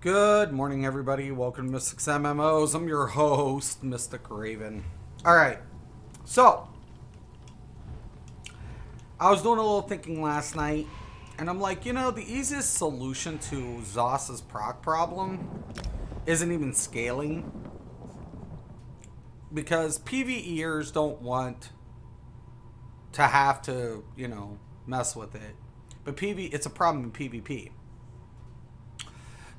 Good morning, everybody. Welcome to Mystics MMOs. I'm your host, Mystic Raven. All right. So, I was doing a little thinking last night, and I'm like, the easiest solution to ZOS's proc problem isn't even scaling. Because PvEers don't want to have to, mess with it. But it's a problem in PvP.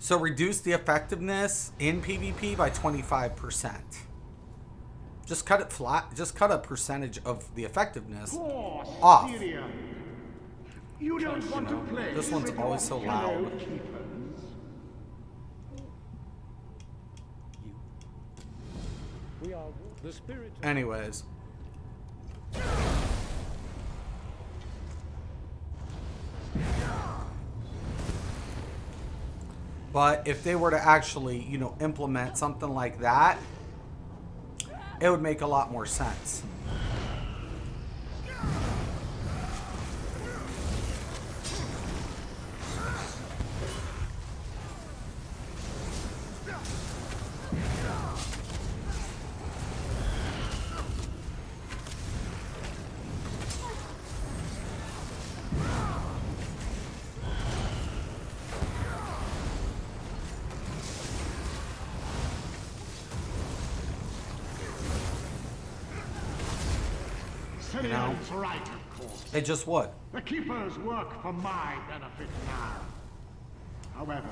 So reduce the effectiveness in PvP by 25%. Just cut it flat. Just cut a percentage of the effectiveness off. You don't want to play. This one's always so loud. We are the spirit. Anyways. But if they were to actually, implement something like that, it would make a lot more sense. Right, of course. It just would. The keepers work for my benefit now. However,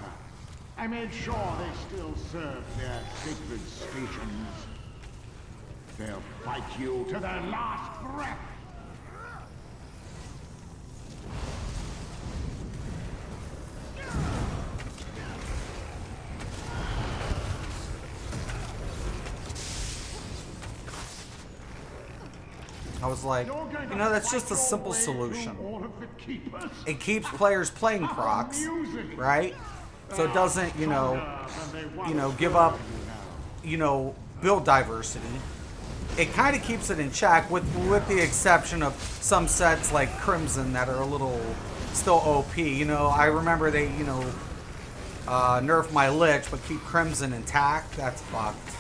I made sure they still serve their sacred stations. They'll fight you to their last breath. I was like, that's just a simple solution. It keeps players playing procs, right? So it doesn't, give up, build diversity. It kind of keeps it in check with the exception of some sets like Crimson that are a little still OP. I remember they, nerf my Lich but keep Crimson intact. That's fucked.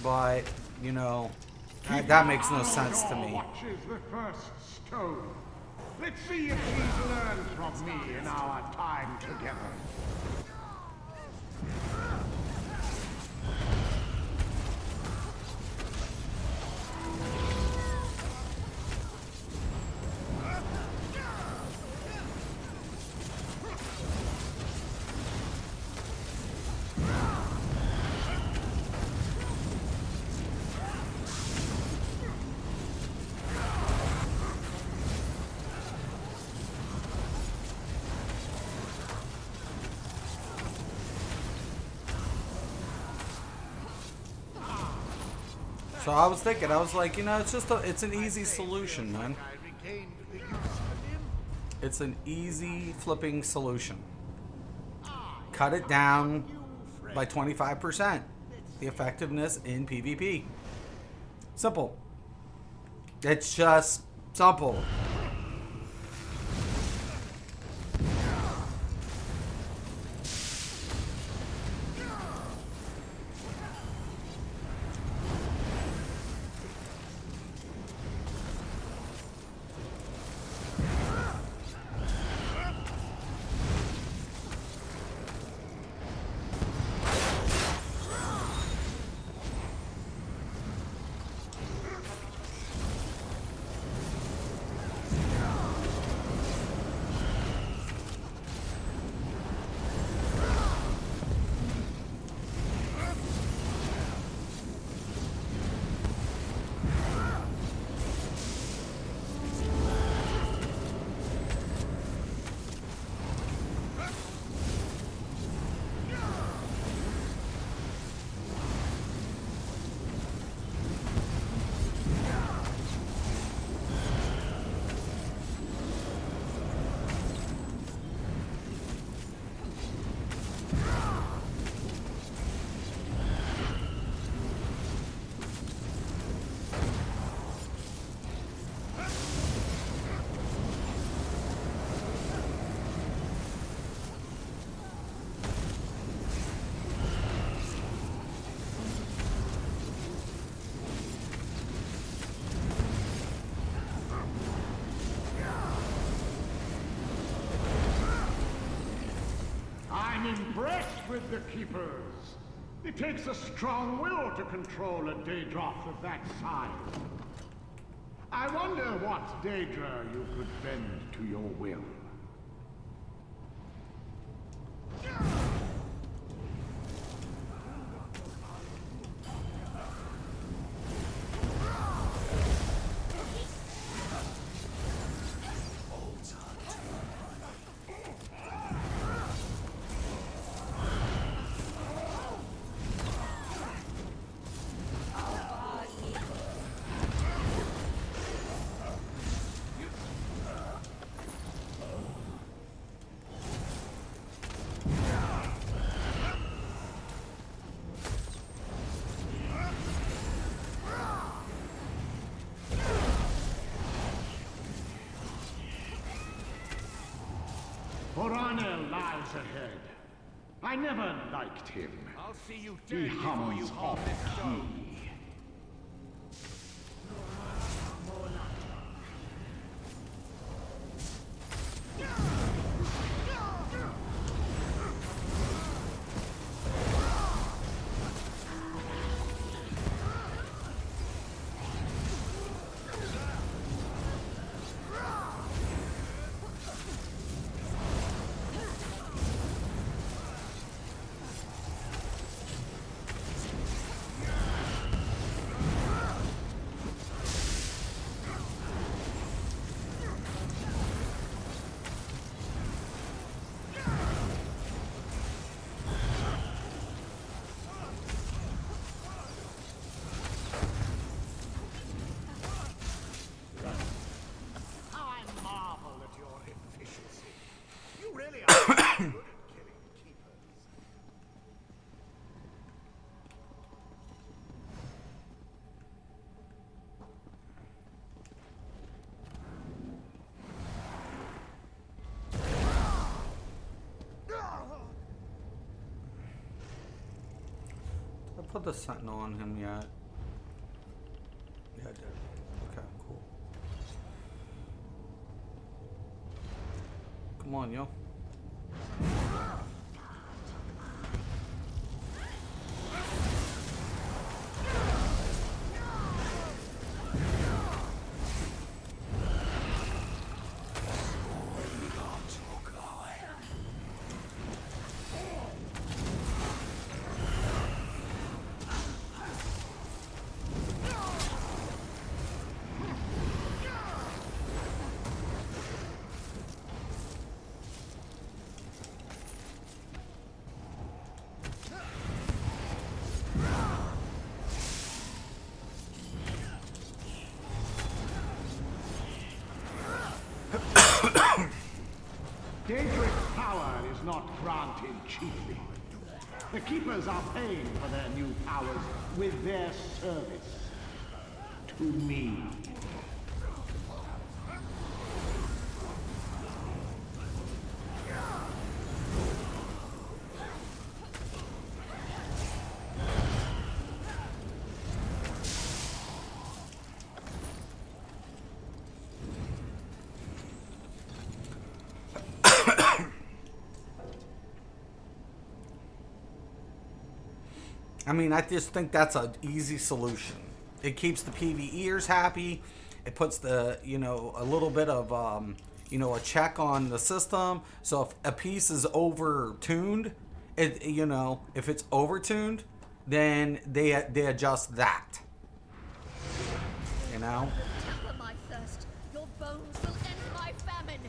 But, that makes no sense to me. Let's see if he's learned from me in our time together. So I was thinking, it's an easy solution, man. It's an easy flipping solution. Cut it down by 25%. The effectiveness in PvP. Simple. It's just simple. impressed with the Keepers. It takes a strong will to control a Daedroth of that size. I wonder what Daedra you could bend to your will. Voranel lies ahead. I never liked him. I'll see you He dead before hums you harm off this stone. key. How I marvel at your efficiency. You really are good at killing keepers. I put the sentinel on him yet. Yeah, I did. Okay, cool. Come on, yo. Daedric's power is not granted cheaply. The Keepers are paying for their new powers with their service to me. I mean, I just think that's an easy solution. It keeps the PvEers happy. It puts the, you know, a little bit of, you know, a check on the system. So if a piece is over-tuned, it, you know, if it's over-tuned, then they adjust that. You know? Temper my thirst. Your bones will end my famine.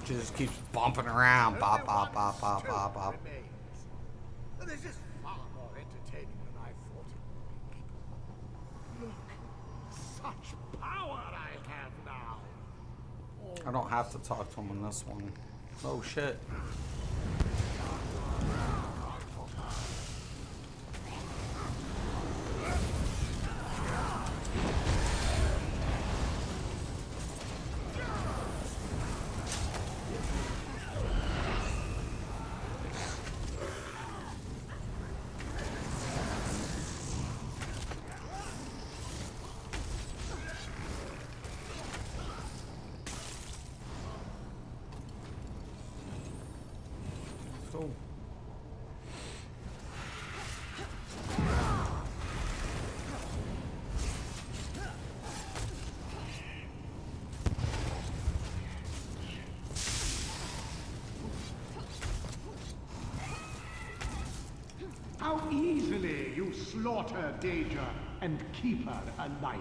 Just keeps bumping around. Bop, Only bop, one bop, bop, stone bop, bop. remains. And this is far more entertaining than I thought it would be. Look, such power I have now. I don't have to talk to him on this one. Oh shit. Cool. How easily you slaughter Danger and Keeper alike.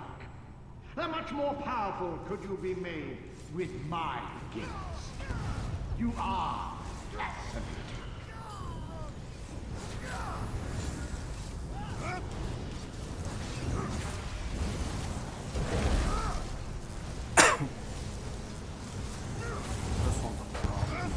How much more powerful could you be made with my gifts? You are fascinating. This one's a problem.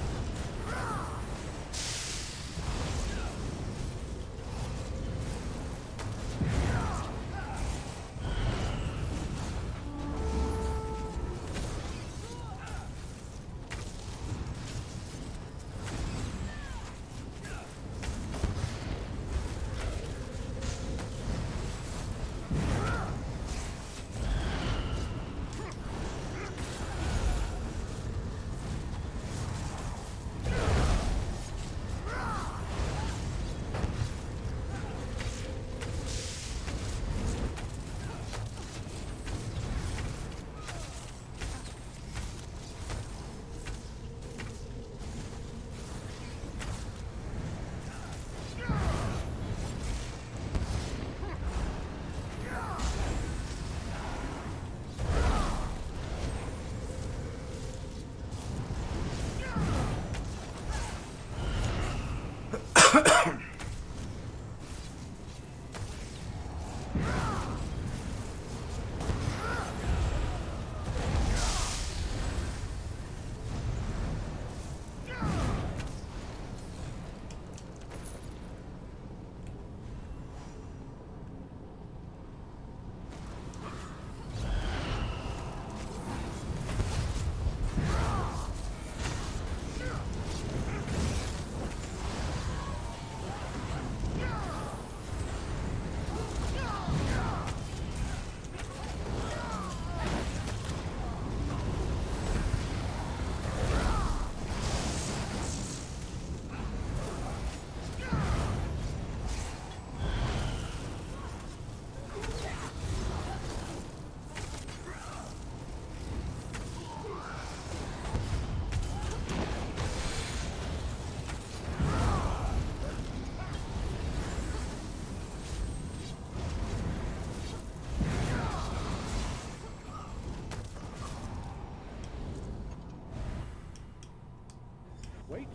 Wait.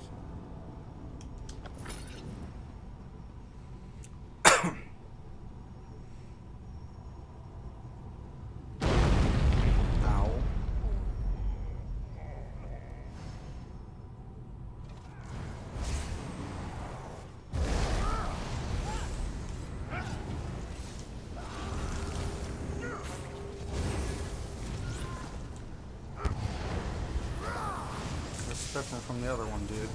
Ow. That's different from the other one, dude.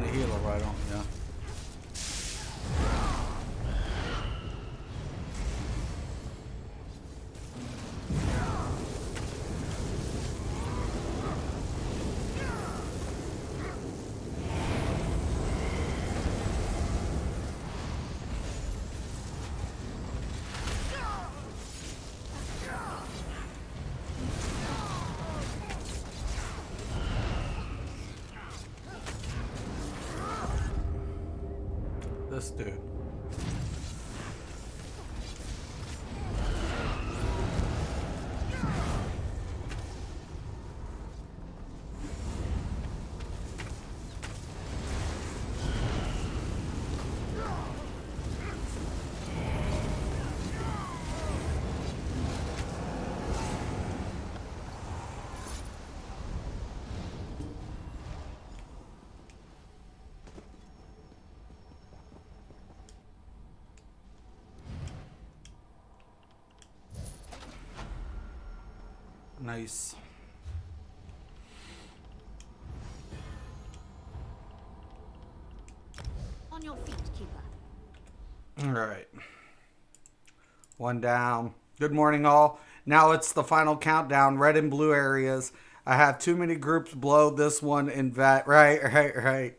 the healer, why don't you? This dude. Nice. On your feet, Keeper. All right. One down. Good morning, all. Now it's the final countdown. Red and blue areas. I have too many groups blow this one in vet. Right.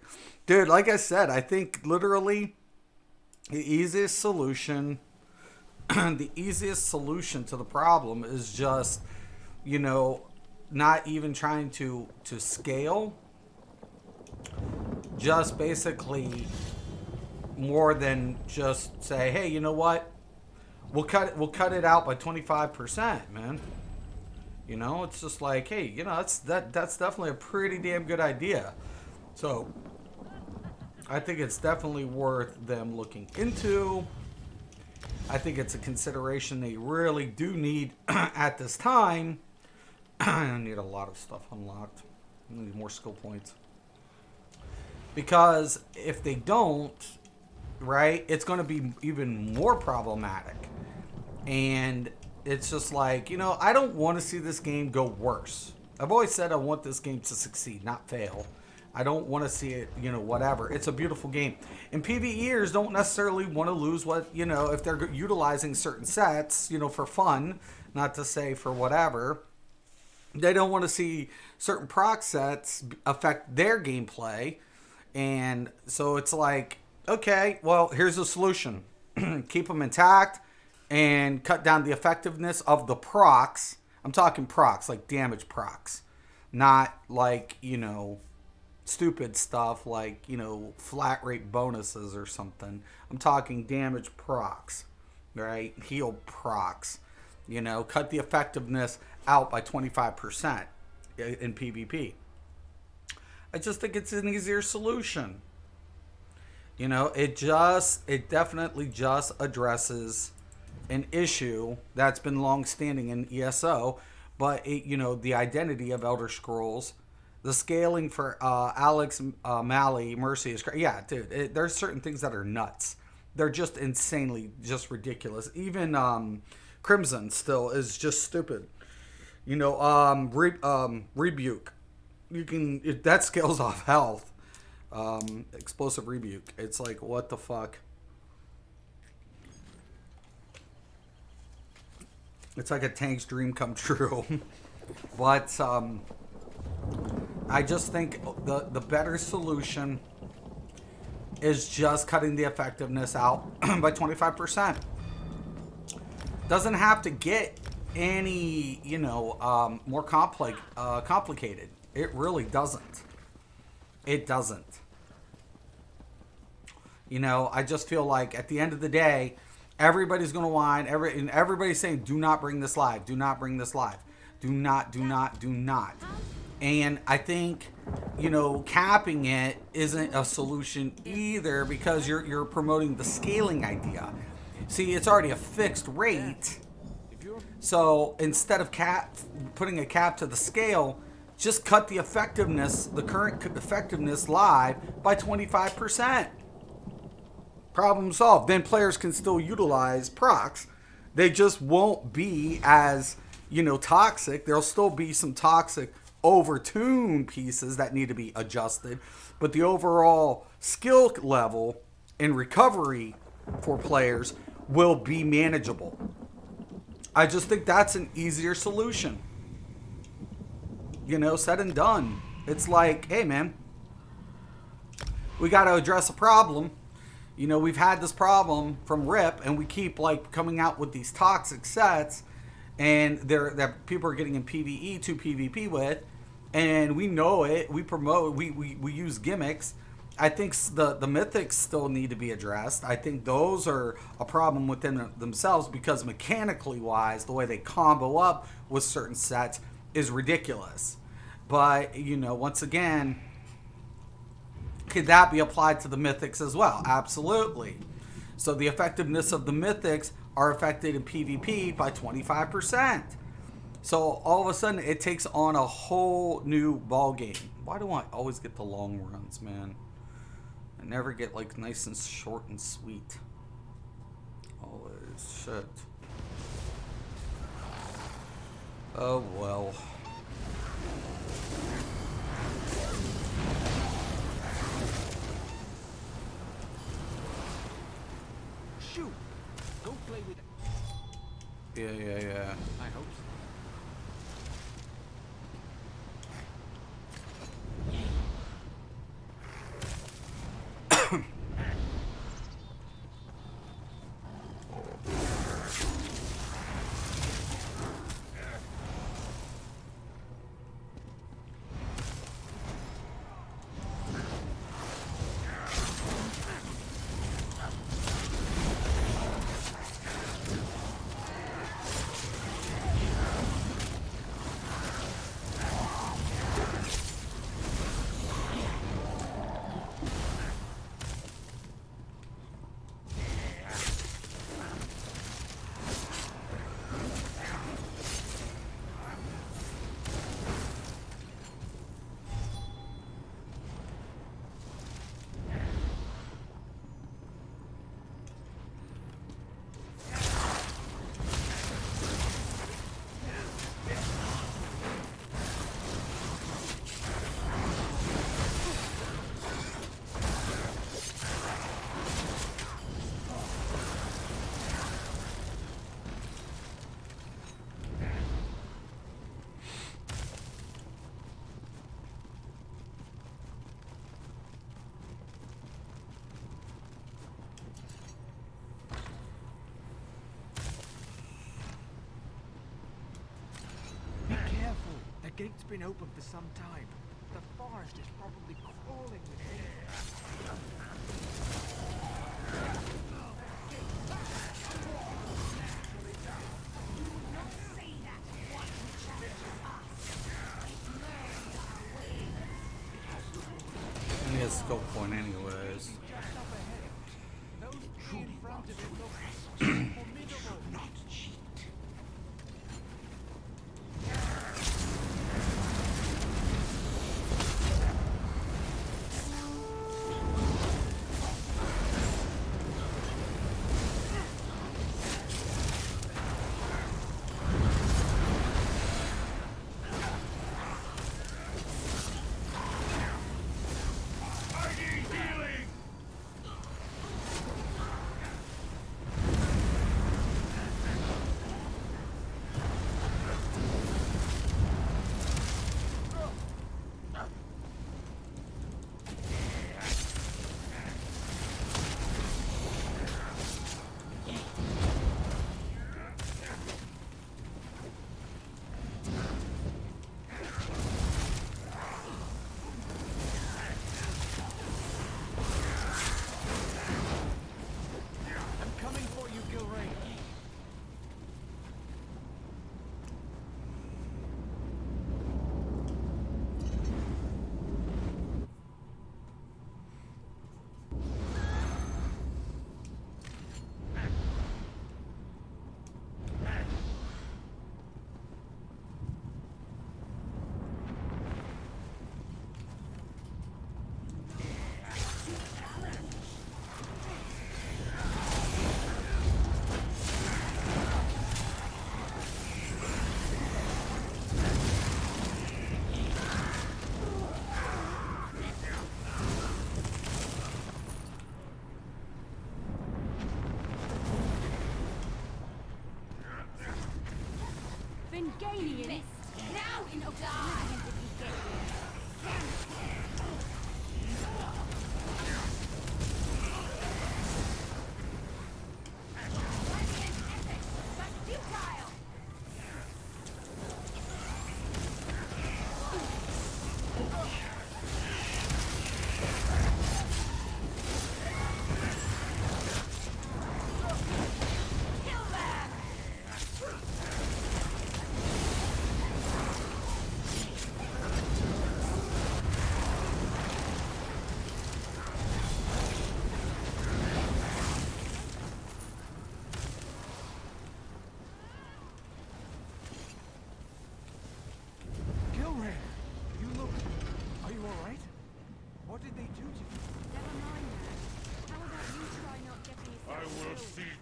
Dude, like I said, I think literally the easiest solution, the easiest solution to the problem is just, you know, not even trying to scale. Just basically more than just say, hey, you know what? We'll cut it out by 25%, man. You know, it's just like, hey, you know, that's definitely a pretty damn good idea. So I think it's definitely worth them looking into. I think it's a consideration they really do need at this time. I need a lot of stuff unlocked. I need more skill points. Because if they don't, right, it's going to be even more problematic. And it's just like, you know, I don't want to see this game go worse. I've always said I want this game to succeed, not fail. I don't want to see it, you know, whatever. It's a beautiful game. And PvEers don't necessarily want to lose what, you know, if they're utilizing certain sets, you know, for fun, not to say for whatever. They don't want to see certain proc sets affect their gameplay. And so it's like, okay, well, here's the solution. Keep them intact and cut down the effectiveness of the procs. I'm talking procs, like damage procs. Not like, you know, stupid stuff like, you know, flat rate bonuses or something. I'm talking damage procs, right? Heal procs. You know, cut the effectiveness out by 25% in PvP. I just think it's an easier solution. You know, it definitely just addresses an issue that's been long standing in ESO, but it, you know, the identity of Elder Scrolls, the scaling for Alex Malley Mercy is great. Yeah, dude, there's certain things that are nuts. They're just insanely just ridiculous. Even Crimson still is just stupid. You know, Rebuke. You can that scales off health. Explosive Rebuke. It's like, what the fuck? It's like a tank's dream come true. But I just think the better solution is just cutting the effectiveness out by 25%. Doesn't have to get any, you know, more complicated. It really doesn't. It doesn't. You know, I just feel like at the end of the day, everybody's going to whine. And everybody's saying, do not bring this live. Do not bring this live. Do not. And I think, you know, capping it isn't a solution either because you're promoting the scaling idea. See, it's already a fixed rate. So instead of putting a cap to the scale, just cut the effectiveness, the current effectiveness live by 25%. Problem solved. Then players can still utilize procs. They just won't be as, you know, toxic. There'll still be some toxic over-tuned pieces that need to be adjusted, but the overall skill level and recovery for players will be manageable. I just think that's an easier solution. You know, said and done. It's like, hey man, we got to address a problem. You know, we've had this problem from RIP, and we keep like coming out with these toxic sets, and that people are getting in PvE to PvP with, and we know it. We promote. We use gimmicks. I think the mythics still need to be addressed. I think those are a problem within themselves, because mechanically wise, the way they combo up with certain sets is ridiculous. But you know, once again, could that be applied to the mythics as well? Absolutely. So the effectiveness of the mythics are affected in PvP by 25%. So all of a sudden it takes on a whole new ball game. Why do I always get the long runs, man? I never get like nice and short and sweet. Always shit. Oh well. Shoot! Don't play with it. Yeah. I hope so. The gate's been open for some time. The forest is probably crawling with He has skill point anyways. those tree in front of it look formidable. Not cheat. Gaining now in die.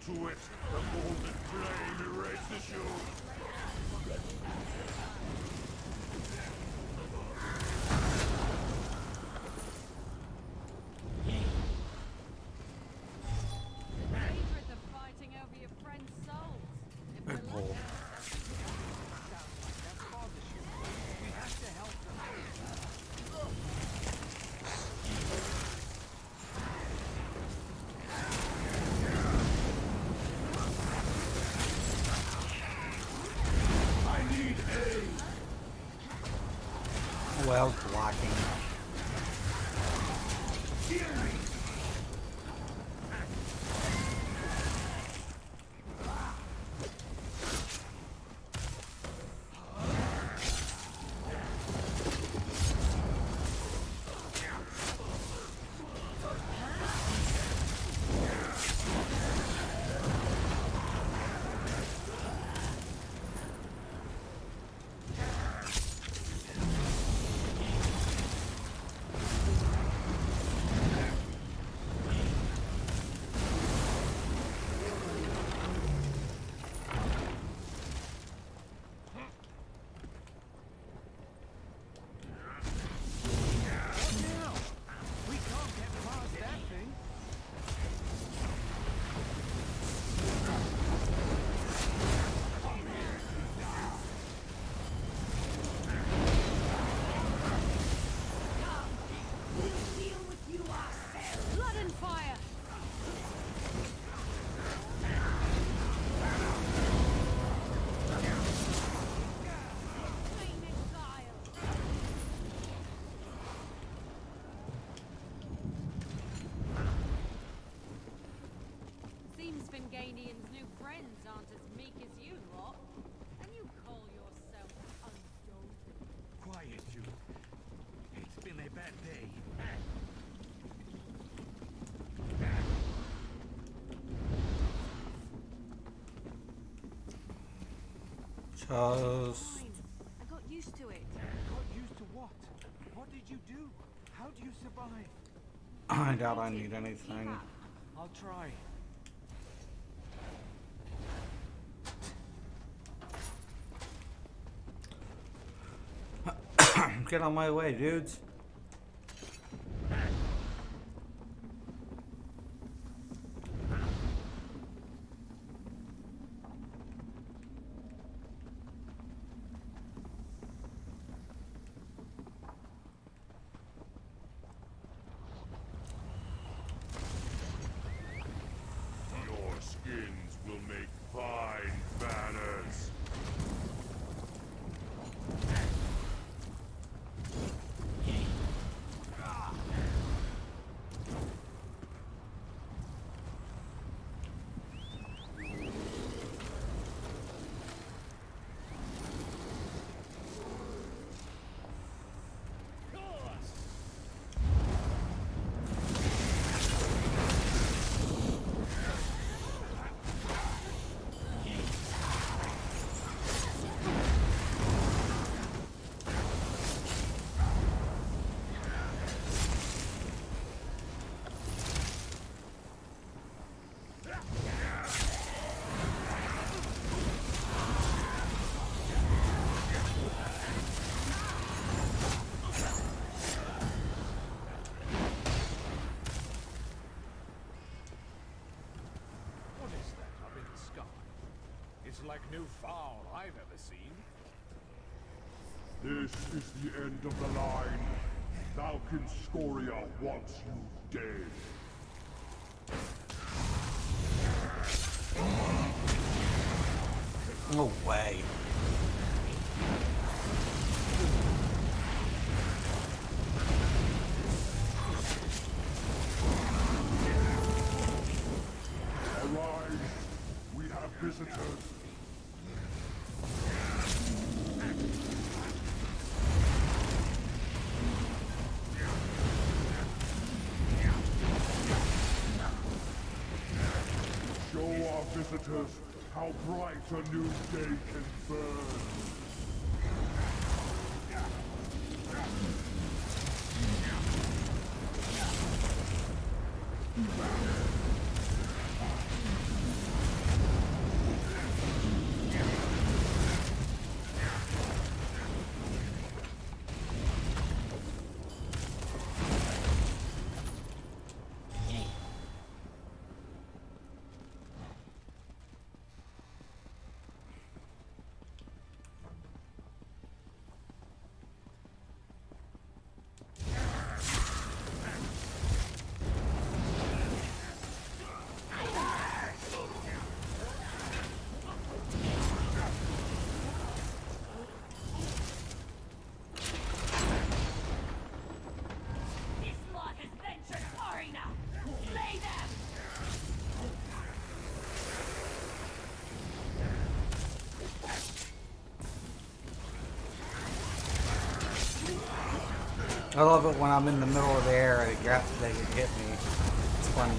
To it, the golden flame erases you. Hatred of fighting over your friend's souls. Good pull. Well, blocking. Blood and fire. Plain exile. Seems Finganian's new friends aren't as meek as you lot. And you call yourself undaunted. Quiet, you. It's been a bad day. Just Fine. I got used to it. Got used to what? What did you do? How do you survive? I doubt I need anything. I'll try. Get on my way, dudes. Your skins will make fine banners. What is that up in the sky? It's like no fowl I've ever seen. This is the end of the line. Falcon Scoria wants you dead. No way. Arise. We have visitors. Show our visitors how bright a new day can burn. This lot has ventured far enough. Slay them! I love it when I'm in the middle of the air and they hit me. It's funny.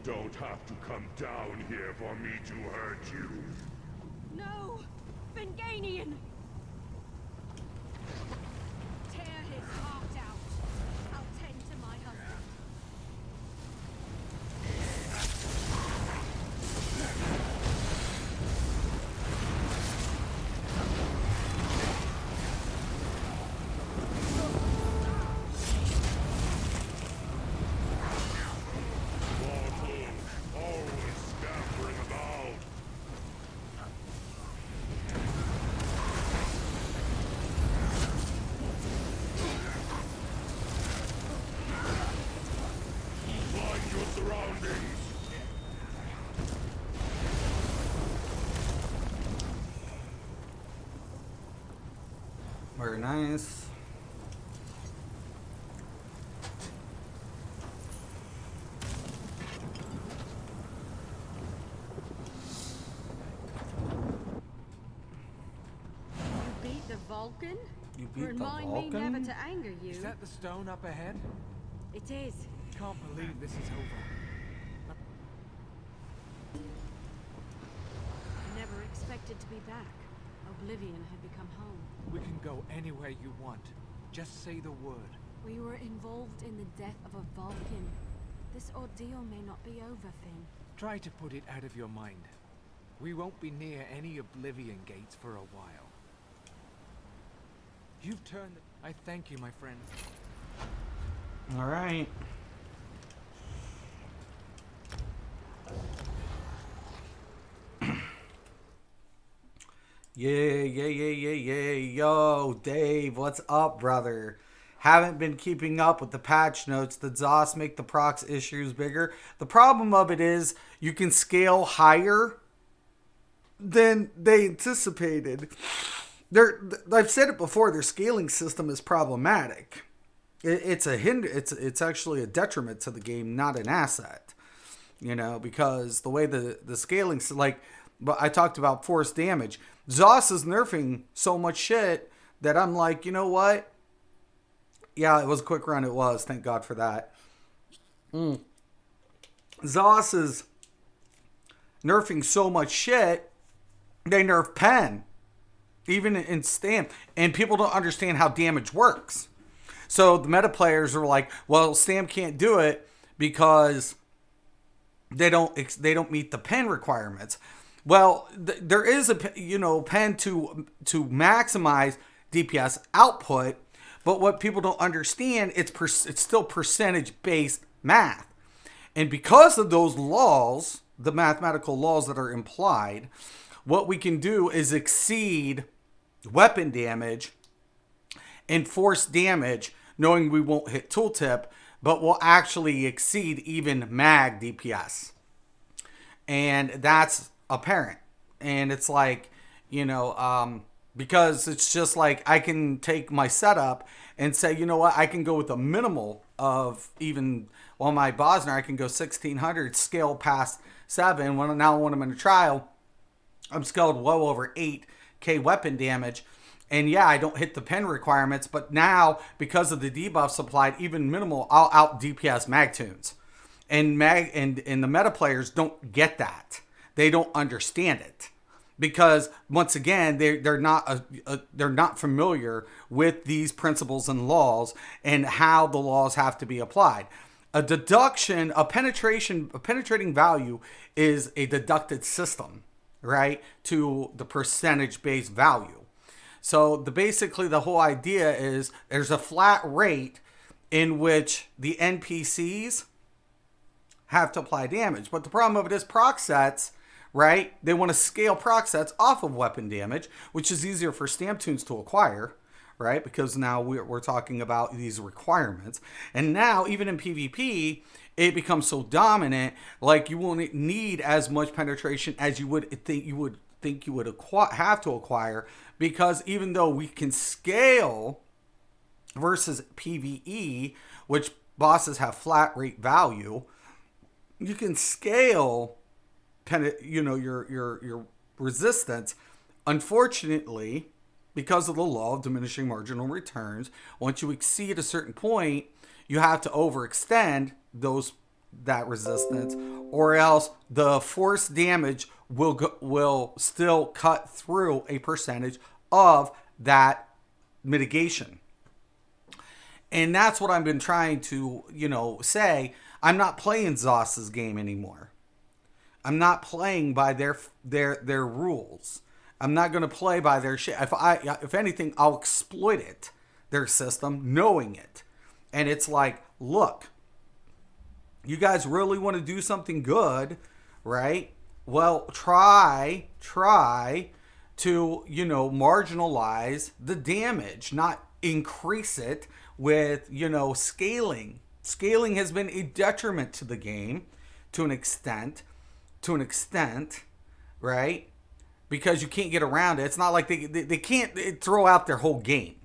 don't have to come down here for me to hurt you. No! Venganian! Tear his heart out. I'll tend to my husband. Mortals, always scampering about. Mind your surroundings. Very nice. You beat the Vulcan? You beat the Remind me never Vulcan? to anger you. Is that the stone up ahead? It is. Can't believe this is over. I never expected to be back. Oblivion had become home. We can go anywhere you want. Just say the word. We were involved in the death of a Vulcan. This ordeal may not be over, Finn. Try to put it out of your mind. We won't be near any Oblivion gates for a while. You've turned the... I thank you, my friend. All right. Yeah. Yo, Dave, what's up, brother? Haven't been keeping up with the patch notes. Did ZOS make the procs issues bigger? The problem of it is you can scale higher than they anticipated. I've said it before, their scaling system is problematic. It's actually a detriment to the game, not an asset. You know, because the way the scaling, but I talked about force damage. ZOS is nerfing so much shit that I'm like, you know what? Yeah, it was a quick run. It was. Thank God for that. ZOS is nerfing so much shit. They nerf pen. Even in Stam. And people don't understand how damage works. So the meta players are like, well, Stam can't do it because they don't meet the pen requirements. Well, there is a pen to maximize DPS output, but what people don't understand, it's still percentage based math, and because of those laws, the mathematical laws that are implied, what we can do is exceed weapon damage and force damage, knowing we won't hit tooltip, but we'll actually exceed even mag DPS, and that's apparent. And it's like, because it's just like I can take my setup and say, you know what, I can go with a minimal of even, my Bosner, I can go 1600, scale past 7. Now when I'm in a trial, I'm scaled well over 8k weapon damage. And yeah, I don't hit the pen requirements, but now because of the debuffs applied, even minimal, I'll out DPS mag tunes. And the meta players don't get that. They don't understand it because once again they're not familiar with these principles and laws and how the laws have to be applied. A penetrating value is a deducted system, right, to the percentage based value. So basically the whole idea is there's a flat rate in which the NPCs have to apply damage, but the problem of it is proc sets. Right? They want to scale proc sets off of weapon damage, which is easier for stamp tunes to acquire, right? Because now we're talking about these requirements. And now, even in PvP, it becomes so dominant, like you won't need as much penetration as you would think you would have to acquire, because even though we can scale versus PvE, which bosses have flat rate value, you can scale your resistance. Unfortunately, because of the law of diminishing marginal returns, once you exceed a certain point, you have to overextend those that resistance, or else the force damage will still cut through a percentage of that mitigation. And that's what I've been trying to, say. I'm not playing ZOS's game anymore. I'm not playing by their rules. I'm not going to play by their shit. If anything, I'll exploit it, their system, knowing it. And it's like, look, you guys really want to do something good, right? Well, try to, marginalize the damage, not increase it with, scaling. Scaling has been a detriment to the game to an extent, right? Because you can't get around it. It's not like they can't throw out their whole game.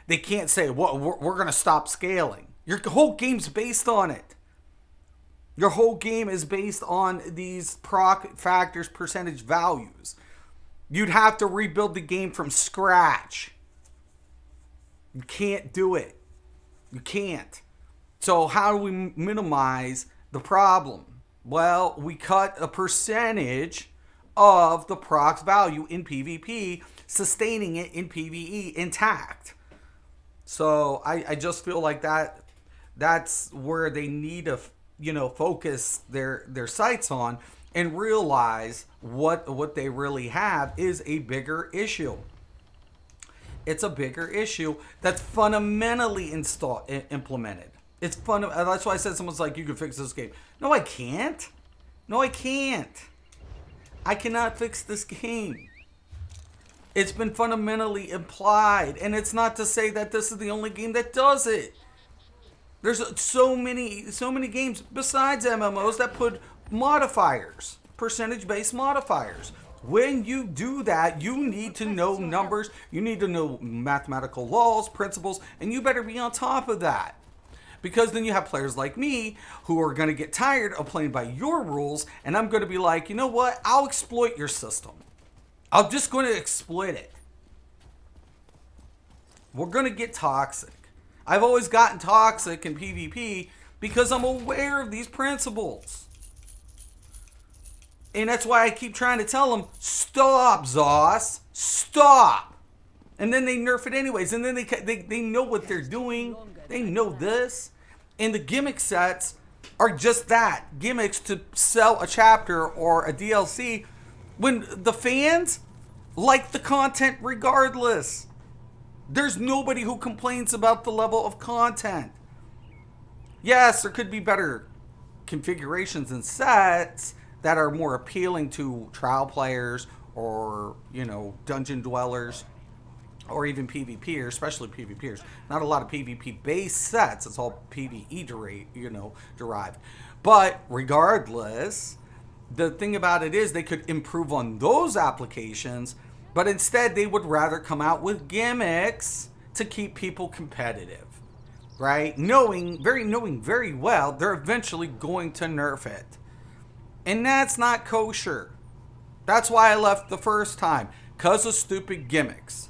They can't say, well, we're going to stop scaling. Your whole game's based on it. Your whole game is based on these proc factors, percentage values. You'd have to rebuild the game from scratch. You can't do it. You can't. So how do we minimize the problem? Well, we cut a percentage of the proc's value in PvP, sustaining it in PvE intact. So I just feel like that's where they need to, focus their sights on and realize what they really have is a bigger issue. It's a bigger issue that's fundamentally implemented. It's fun. That's why I said someone's like, you can fix this game. No, I can't. No, I can't. I cannot fix this game. It's been fundamentally implied. And it's not to say that this is the only game that does it. There's so many games besides MMOs that put modifiers, percentage-based modifiers. When you do that, you need to know numbers, you need to know mathematical laws, principles, and you better be on top of that. Because then you have players like me who are going to get tired of playing by your rules, and I'm going to be like, you know what? I'll exploit your system. I'm just going to exploit it. We're going to get toxic. I've always gotten toxic in PvP because I'm aware of these principles. And that's why I keep trying to tell them, stop, ZOS, stop. And then they nerf it anyways. And then they know what they're doing. They know this. And the gimmick sets are just that. Gimmicks to sell a chapter or a DLC when the fans like the content regardless. There's nobody who complains about the level of content. Yes, there could be better configurations and sets that are more appealing to trial players or, dungeon dwellers or even PvPers, especially PvPers. Not a lot of PvP-based sets. It's all PvE derived. But regardless, the thing about it is they could improve on those applications, but instead they would rather come out with gimmicks to keep people competitive, right? Knowing very well they're eventually going to nerf it. And that's not kosher. That's why I left the first time, because of stupid gimmicks.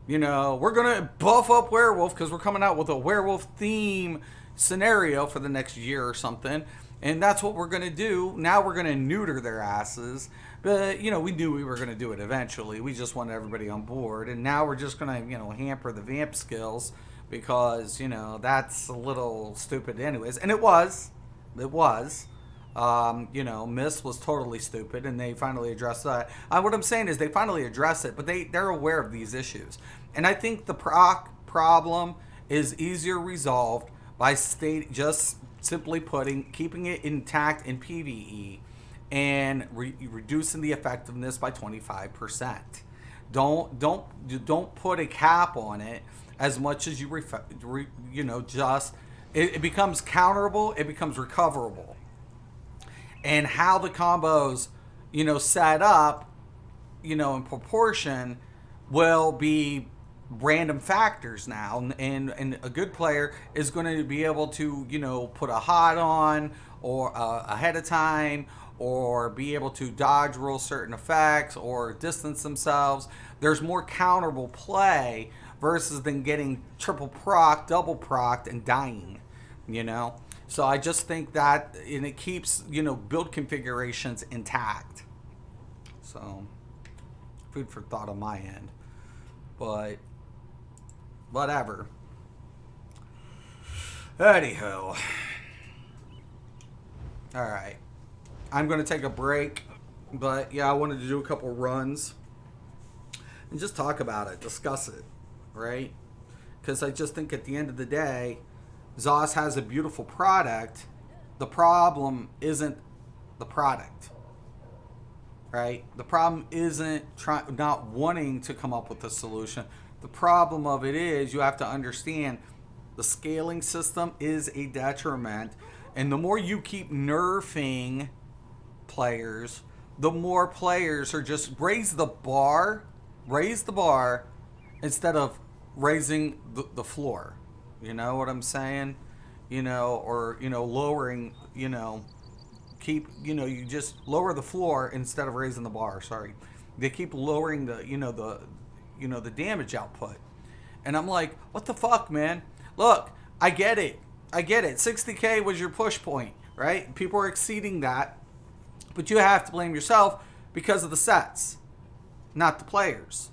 We're going to buff up Werewolf because we're coming out with a werewolf theme scenario for the next year or something. And that's what we're going to do. Now we're going to neuter their asses. But, we knew we were going to do it eventually. We just wanted everybody on board. And now we're just going to, hamper the vamp skills because, that's a little stupid anyways. And it was. Mist was totally stupid, and they finally addressed that. What I'm saying is they finally address it, but they're aware of these issues. And I think the proc problem is easier resolved by just simply keeping it intact in PvE and reducing the effectiveness by 25%. Don't put a cap on it as much as it becomes counterable, it becomes recoverable. And how the combos, set up, in proportion will be random factors now. And a good player is going to be able to, put a hot on or ahead of time or be able to dodge roll certain effects or distance themselves. There's more counterable play versus than getting triple proc, double proc, and dying, So I just think that, and it keeps, you know, build configurations intact. So, food for thought on my end. But, whatever. Anywho. Alright. I'm going to take a break. But, yeah, I wanted to do a couple runs. And just talk about it. Discuss it. Right? Because I just think at the end of the day, ZOS has a beautiful product. The problem isn't the product. Right? The problem isn't not wanting to come up with a solution. The problem of it is you have to understand the scaling system is a detriment. And the more you keep nerfing players, the more players are just raise the bar instead of raising the floor. You know what I'm saying? You know, or, you know, lowering, you know, you just lower the floor instead of raising the bar. Sorry. They keep lowering the, the damage output. And I'm like, what the fuck, man? Look, I get it. 60K was your push point, right? People are exceeding that. But you have to blame yourself because of the sets, not the players.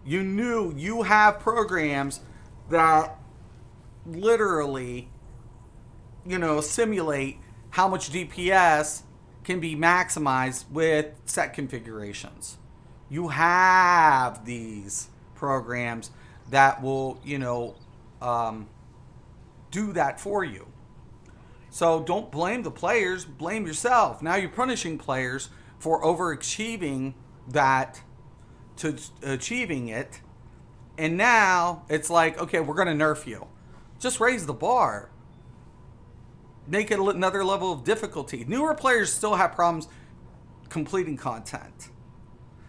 You knew you have programs that literally, simulate how much DPS can be maximized with set configurations. You have these programs that will, do that for you. So don't blame the players, blame yourself. Now you're punishing players for overachieving that to achieving it. And now it's like, okay, we're going to nerf you. Just raise the bar. Make it another level of difficulty. Newer players still have problems completing content.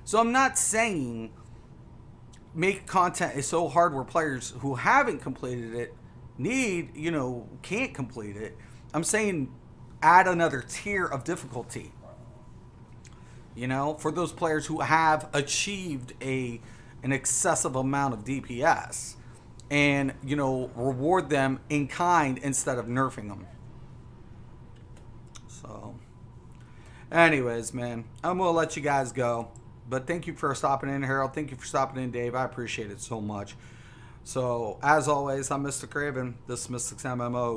So I'm not saying make content is so hard where players who haven't completed it can't complete it. I'm saying add another tier of difficulty. For those players who have achieved an excessive amount of DPS. And, reward them in kind instead of nerfing them. So, anyways, man, I'm going to let you guys go. But thank you for stopping in, Harold. Thank you for stopping in, Dave. I appreciate it so much. So, as always, I'm Mr. Craven. This is Mystics MMO.